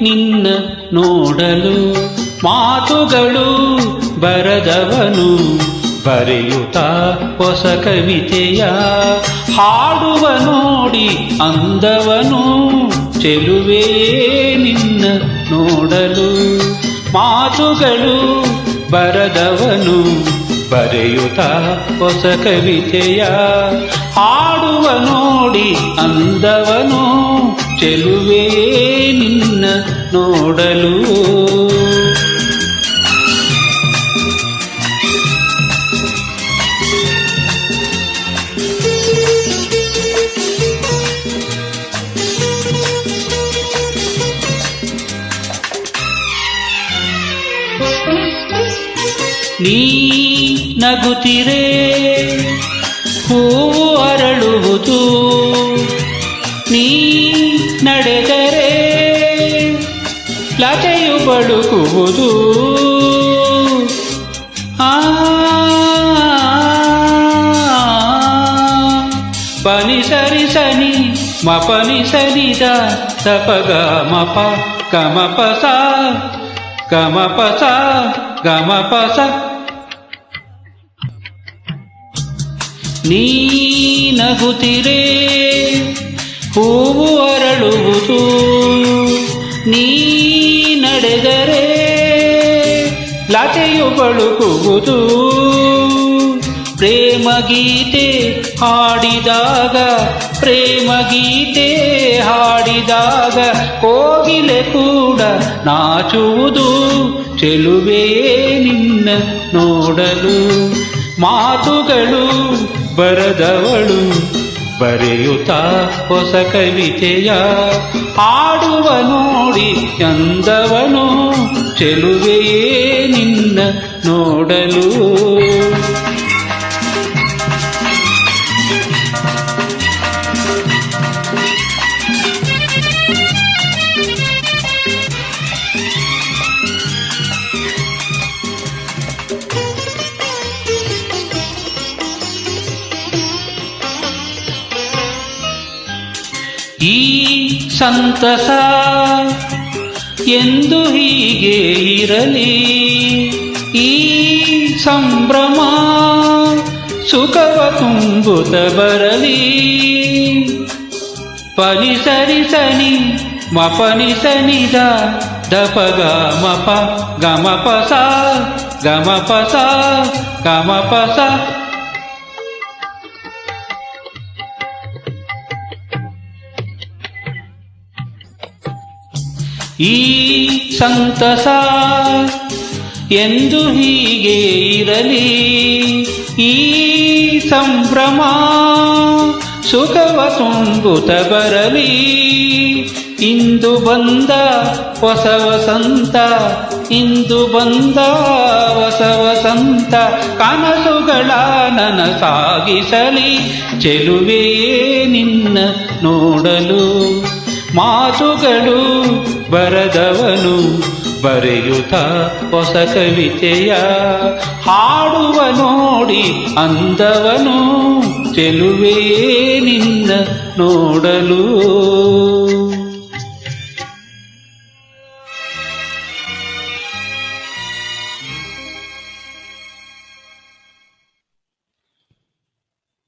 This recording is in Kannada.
ನಿನ್ನ ನೋಡಲು ಮಾತುಗಳು ಬರದವನು ಬರೆಯುತ್ತಾ ಹೊಸ ಕವಿತೆಯ ಹಾಡುವ ನೋಡಿ ಅಂದವನು ಚೆಲುವೆ ನಿನ್ನ ನೋಡಲು ಮಾತುಗಳು ಬರದವನು ಬರೆಯುತ್ತಾ ಹೊಸ ಕವಿತೆಯ ಹಾಡುವ ನೋಡಿ ಅಂದವನು ಚೆಲುವೆ ನಿನ್ನ ನೋಡಲು ನೀ ನಗುತ್ತಿರೆ ಹೂವು ಅರಳುವುದು ನೀ ನಡೆದರೆ ಲತೆಯು ಬಳುಕುವುದು ಪನಿ ಸರಿ ಸನಿ ಮಪನಿ ಸನಿದ ತಪಗ ಮಪ ಗಮಪಸ ಗಮಪಸ ಗಮಪಸ ನೀ ನಗುತ್ತಿರೆ ಹೂವು ಅರಳುವುದು ನೀ ನಡೆದರೆ ಲತೆಯು ಬಳುಕುವುದು ಪ್ರೇಮ ಗೀತೆ ಹಾಡಿದಾಗ ಪ್ರೇಮ ಗೀತೆ ಹಾಡಿದಾಗ ಕೋಗಿಲೆ ಕೂಡ ನಾಚುವುದು ಚೆಲುವೆ ನಿನ್ನ ನೋಡಲು ಮಾತುಗಳು ಬರದವಳು ಬರೆಯುತ್ತಾ ಹೊಸ ಕವಿತೆಯ ಹಾಡುವ ನೋಡಿ ಅಂದವನು ಚೆಲುವೆಯೇ ನಿನ್ನ ನೋಡಲು ಈ ಸಂತಸ ಎಂದು ಹೀಗೆ ಇರಲಿ ಈ ಸಂಭ್ರಮ ಸುಖವ ತುಂಬುತ್ತ ಬರಲಿ ಪನಿ ಸರಿ ಸನಿ ಮಪನಿ ಸನಿದ ದಪಗ ಮಪ ಗಮಪಸ ಗಮಪಸ ಗಮಪಸ ಈ ಸಂತಸ ಎಂದು ಹೀಗೆ ಇರಲಿ ಈ ಸಂಭ್ರಮ ಸುಖವ ತುಂಬುತ್ತ ಬರಲಿ ಇಂದು ಬಂದ ಹೊಸ ವಸಂತ ಇಂದು ಬಂದ ಹೊಸ ವಸಂತ ಕನಸುಗಳ ನನಸಾಗಿಸಲಿ ಚೆಲುವೆ ನಿನ್ನ ನೋಡಲು ಮಾತುಗಳು ಬರದವನು ಬರೆಯುತ್ತಾ ಹೊಸ ಕವಿತೆಯ ಹಾಡುವ ನೋಡಿ ಅಂದವನು ಚೆಲುವೆ ನಿನ್ನ ನೋಡಲು